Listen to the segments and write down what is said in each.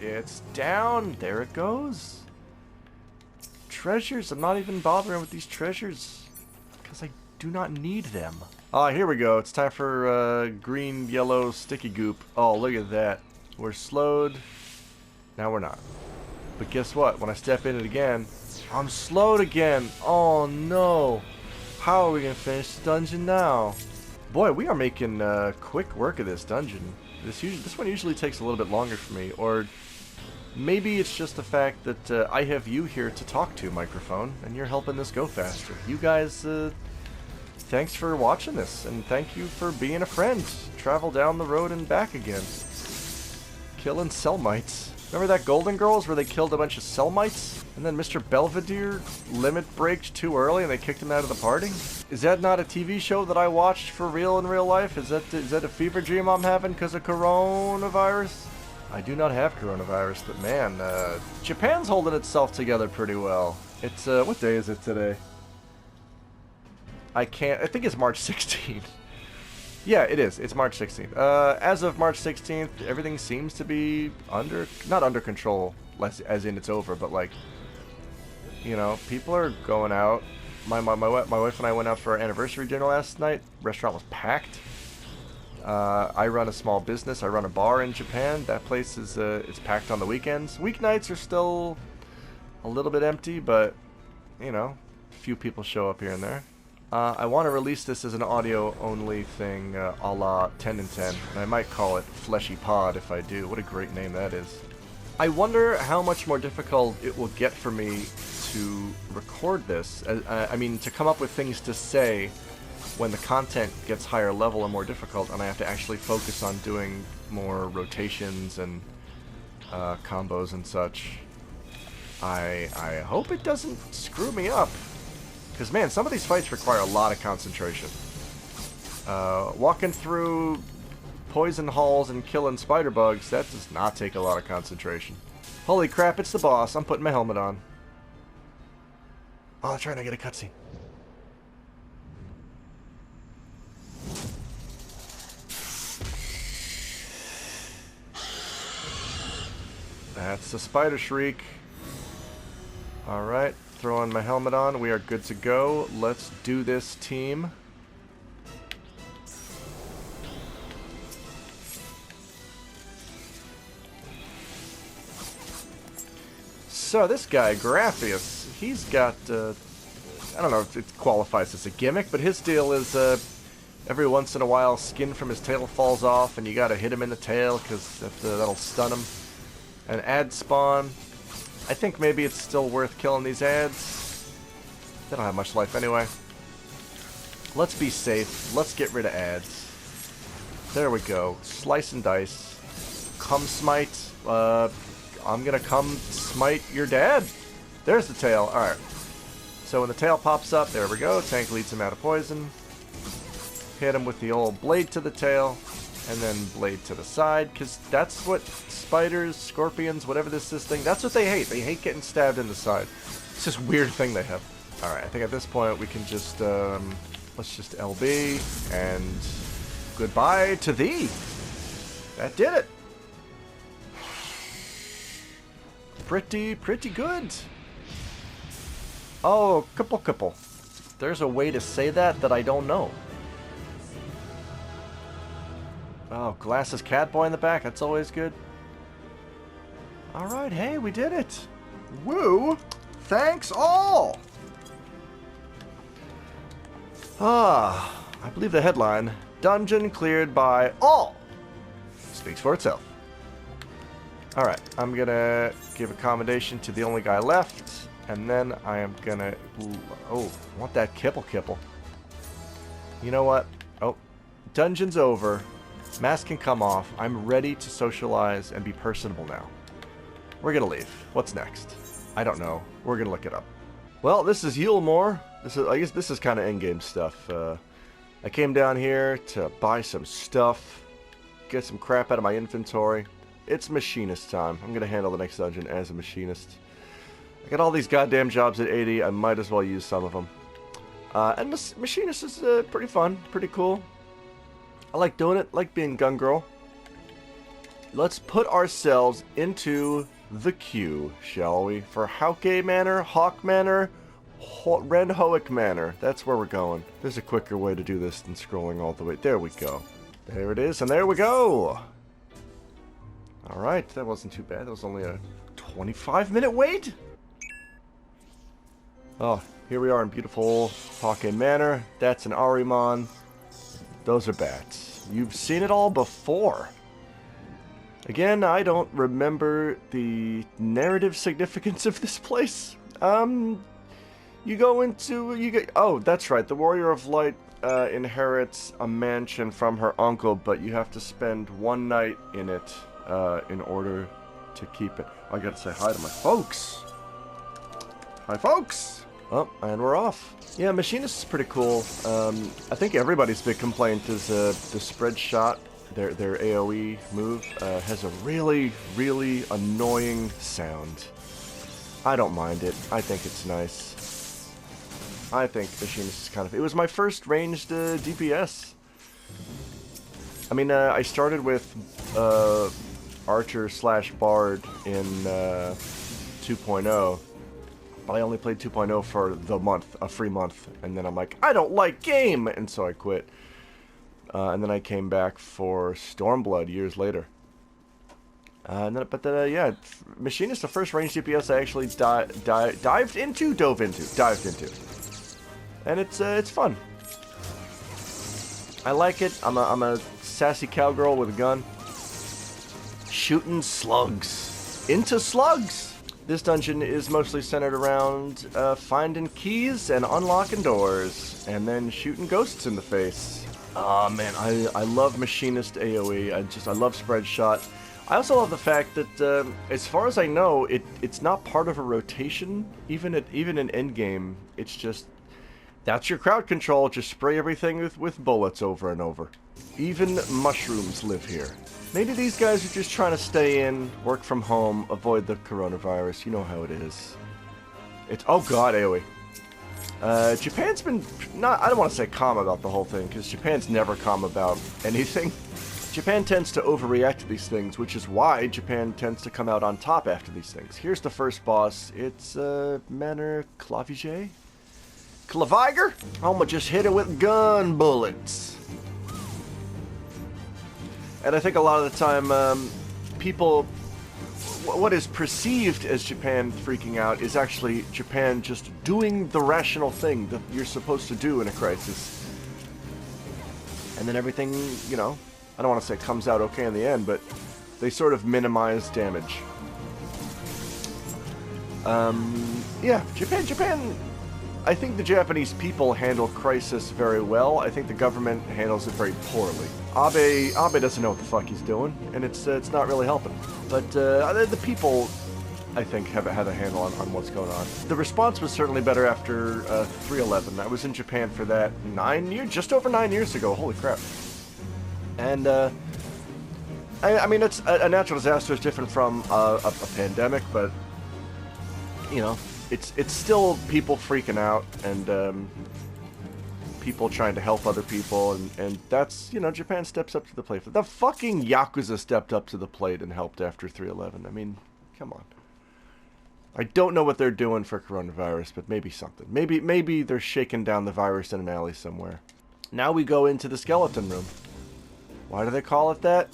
It's down. There it goes. Treasures. I'm not even bothering with these treasures because I do not need them. Ah, here we go. It's time for green, yellow, sticky goop. Oh, look at that. We're slowed. Now we're not. But guess what? When I step in it again, I'm slowed again. Oh no. How are we going to finish the dungeon now? Boy, we are making quick work of this dungeon. This one usually takes a little bit longer for me. Or maybe it's just the fact that I have you here to talk to, microphone, and you're helping this go faster. You guys, thanks for watching this, and thank you for being a friend. Travel down the road and back again. Killing Selmites. Remember that Golden Girls where they killed a bunch of Selmites? And then Mr. Belvedere limit braked too early and they kicked him out of the party? Is that not a TV show that I watched for real in real life? Is that a fever dream I'm having because of coronavirus? I do not have coronavirus, but man, Japan's holding itself together pretty well. It's, what day is it today? I think it's March 16th. Yeah, it is. It's March 16th. As of March 16th, everything seems to be not under control, as in it's over, but like, you know, people are going out. My wife and I went out for our anniversary dinner last night. Restaurant was packed. I run a small business. I run a bar in Japan. That place is it's packed on the weekends. Weeknights are still a little bit empty, but you know, a few people show up here and there. I want to release this as an audio-only thing, a la 10 and 10, and I might call it Fleshy Pod if I do. What a great name that is. I wonder how much more difficult it will get for me to record this. I mean, to come up with things to say when the content gets higher level and more difficult, and I have to actually focus on doing more rotations and combos and such. I hope it doesn't screw me up. Because, man, some of these fights require a lot of concentration. Walking through poison halls and killing spider bugs, that does not take a lot of concentration. Holy crap, it's the boss. I'm putting my helmet on. Oh, that's right, I get a cutscene. That's the spider shriek. Alright. Throwing my helmet on, we are good to go. Let's do this, team. So this guy, Graphius, he's got, I don't know if it qualifies as a gimmick, but his deal is every once in a while skin from his tail falls off and you gotta hit him in the tail because that'll stun him. An ad spawn. I think maybe it's still worth killing these ads. They don't have much life anyway. Let's be safe. Let's get rid of ads. There we go. Slice and dice. Come smite. I'm gonna come smite your dad. There's the tail. Alright. So when the tail pops up, there we go. Tank leads him out of poison. Hit him with the old blade to the tail. And then blade to the side, because that's what spiders, scorpions, whatever this thing, that's what they hate. They hate getting stabbed in the side. It's this weird thing they have. Alright, I think at this point we can just, let's just LB, and goodbye to thee. That did it. Pretty good. Oh, couple. There's a way to say that I don't know. Oh, glasses catboy in the back. That's always good. Alright, hey, we did it. Woo! Thanks all! Ah, I believe the headline, Dungeon cleared by all, speaks for itself. Alright, I'm gonna give accommodation to the only guy left, and then I am gonna... Oh, I want that kipple. You know what? Oh, dungeon's over. Mask can come off. I'm ready to socialize and be personable now. We're gonna leave. What's next? I don't know. We're gonna look it up. Well, this is Yulemore. I guess this is kind of endgame stuff. I came down here to buy some stuff, get some crap out of my inventory. It's machinist time. I'm gonna handle the next dungeon as a machinist. I got all these goddamn jobs at 80. I might as well use some of them. And machinist is pretty fun, pretty cool. I like doing it, like being gun girl. Let's put ourselves into the queue, shall we? For Hauke Manor, Hawk Manor, Renhoek Manor. That's where we're going. There's a quicker way to do this than scrolling all the way. There we go. There it is, and there we go. Alright, that wasn't too bad. That was only a 25-minute wait. Oh, here we are in beautiful Hawke Manor. That's an Ahriman. Those are bats. You've seen it all before. Again, I don't remember the narrative significance of this place. Oh, that's right. The Warrior of Light inherits a mansion from her uncle, but you have to spend one night in it in order to keep it. I gotta say hi to my folks. Hi, folks. Oh, and we're off. Yeah, Machinist is pretty cool. I think everybody's big complaint is the spread shot. Their AoE move has a really, really annoying sound. I don't mind it. I think it's nice. I think Machinist is kind of... It was my first ranged DPS. I mean, I started with Archer/Bard in 2.0. But I only played 2.0 for the month, a free month. And then I'm like, I don't like game! And so I quit. And then I came back for Stormblood years later. Yeah, Machinist, the first ranged DPS I actually dived into. And it's fun. I like it. I'm a sassy cowgirl with a gun. Shooting slugs. Into slugs! This dungeon is mostly centered around finding keys and unlocking doors. And then shooting ghosts in the face. Oh man, I love Machinist AoE. I love spread shot. I also love the fact that, as far as I know, it's not part of a rotation. Even in endgame, it's just that's your crowd control. Just spray everything with bullets over and over. Even mushrooms live here. Maybe these guys are just trying to stay in, work from home, avoid the coronavirus. You know how it is. Oh god, AoE. Japan's been I don't want to say calm about the whole thing, because Japan's never calm about anything. Japan tends to overreact to these things, which is why Japan tends to come out on top after these things. Here's the first boss. It's Manor Claviger? Claviger? I'ma just hit it with gun bullets. And I think a lot of the time, people... What is perceived as Japan freaking out is actually Japan just doing the rational thing that you're supposed to do in a crisis. And then everything, you know, I don't want to say comes out okay in the end, but they sort of minimize damage. Yeah, Japan, I think the Japanese people handle crisis very well. I think the government handles it very poorly. Abe doesn't know what the fuck he's doing, and it's not really helping. But the people, I think, have a handle on what's going on. The response was certainly better after 3.11. I was in Japan for that just over 9 years ago. Holy crap. And, I mean, it's a natural disaster is different from a pandemic, but, you know, it's still people freaking out and people trying to help other people, and that's, you know, Japan steps up to the plate. The fucking Yakuza stepped up to the plate and helped after 3.11. I mean, come on. I don't know what they're doing for coronavirus, but maybe something. Maybe they're shaking down the virus in an alley somewhere. Now we go into the skeleton room. Why do they call it that?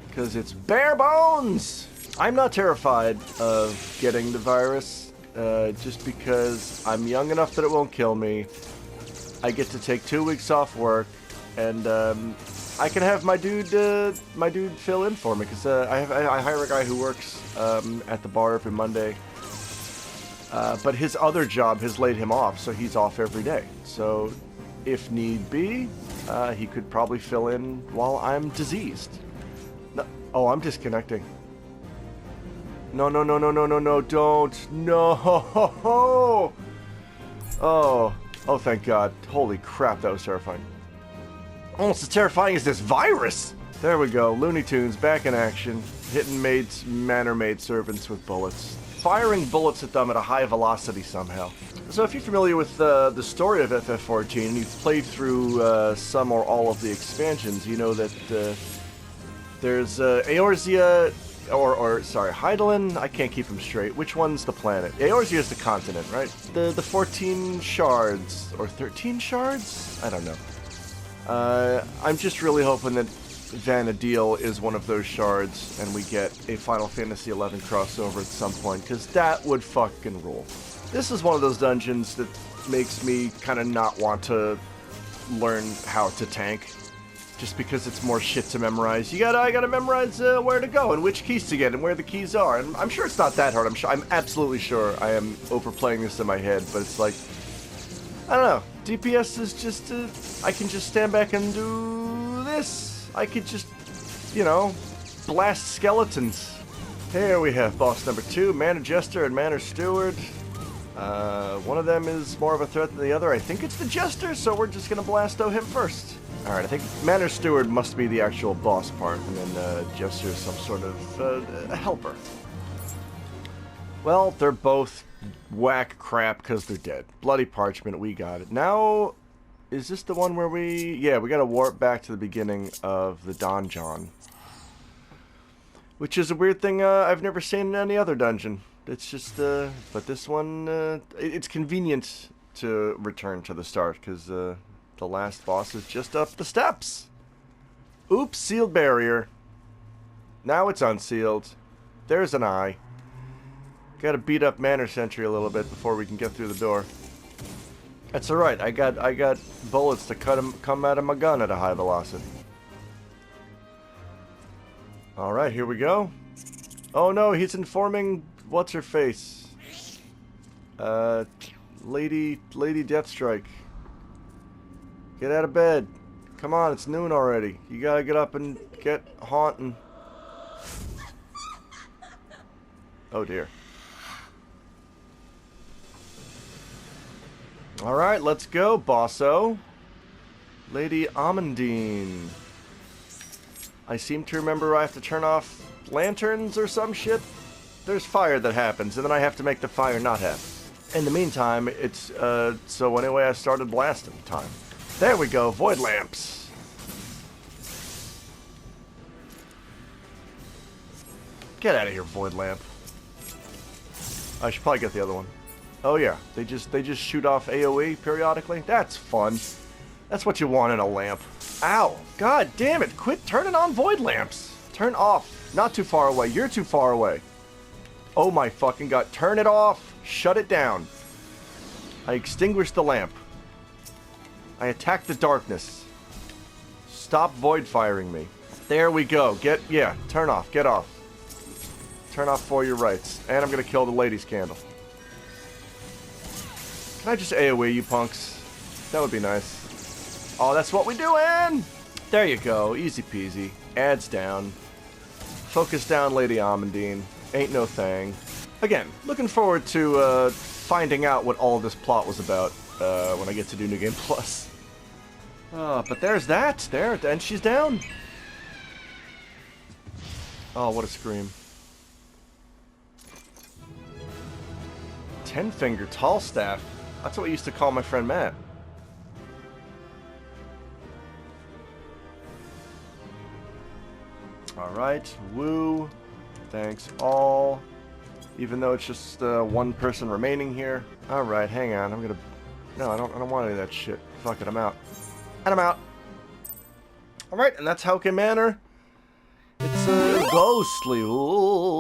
Because it's bare bones! I'm not terrified of getting the virus, just because I'm young enough that it won't kill me. I get to take 2 weeks off work, and I can have my dude fill in for me, because I hire a guy who works at the bar every Monday, but his other job has laid him off, so he's off every day. So if need be, he could probably fill in while I'm diseased. No, oh, I'm disconnecting. No, don't. No. Oh, thank God. Holy crap, that was terrifying. Almost as terrifying as this virus! There we go. Looney Tunes back in action. Hitting manor maid servants with bullets. Firing bullets at them at a high velocity somehow. So if you're familiar with the story of FF14 and you've played through some or all of the expansions, you know that There's Eorzea, or sorry, Heidelin. I can't keep them straight. Which one's the planet? Eorzea is the continent, right? The 14 shards, or 13 shards? I don't know. I'm just really hoping that Vanadil is one of those shards, and we get a Final Fantasy XI crossover at some point, because that would fucking rule. This is one of those dungeons that makes me kind of not want to learn how to tank. Just because it's more shit to memorize. I gotta memorize where to go and which keys to get and where the keys are. And I'm sure it's not that hard. I'm absolutely sure I am overplaying this in my head. But it's like, I don't know. DPS is just, I can just stand back and do this. I could just, you know, blast skeletons. Here we have boss number 2, Manor Jester and Manor Steward. One of them is more of a threat than the other. I think it's the Jester, so we're just gonna blasto him first. Alright, I think Manor Steward must be the actual boss part, and then Jester is some sort of a helper. Well, they're both whack crap because they're dead. Bloody Parchment, we got it. Now, is this the one where we... Yeah, we gotta warp back to the beginning of the donjon. Which is a weird thing I've never seen in any other dungeon. It's just, but this one, it's convenient to return to the start, because, the last boss is just up the steps. Oops, sealed barrier. Now it's unsealed. There's an eye. Gotta beat up Manor Sentry a little bit before we can get through the door. That's alright, I got bullets to come out of my gun at a high velocity. Alright, here we go. Oh no, he's informing what's-her-face. Lady Deathstrike. Get out of bed. Come on, it's noon already. You gotta get up and get haunting. Oh dear. Alright, let's go, bosso. Lady Amandine. I seem to remember I have to turn off lanterns or some shit. There's fire that happens, and then I have to make the fire not happen. In the meantime, it's, so anyway, I started blasting time. There we go, void lamps. Get out of here, void lamp. I should probably get the other one. Oh yeah, they just shoot off AoE periodically. That's fun. That's what you want in a lamp. Ow! God damn it! Quit turning on void lamps. Turn off. Not too far away. You're too far away. Oh my fucking god! Turn it off. Shut it down. I extinguished the lamp. I attack the darkness. Stop void firing me. There we go. Turn off. Get off. Turn off for your rights. And I'm gonna kill the lady's candle. Can I just AoE you punks? That would be nice. Oh, that's what we doing! There you go. Easy peasy. Ads down. Focus down, Lady Amandine. Ain't no thing. Again, looking forward to finding out what all of this plot was about. When I get to do New Game Plus. But there's that. There, and she's down. Oh, what a scream. 10-finger tall staff. That's what we used to call my friend Matt. Alright, woo. Thanks all. Even though it's just one person remaining here. Alright, hang on. I'm gonna... No, I don't want any of that shit. Fuck it, I'm out. And I'm out. Alright, and that's Hauke Manor. It's ghostly. Ooh.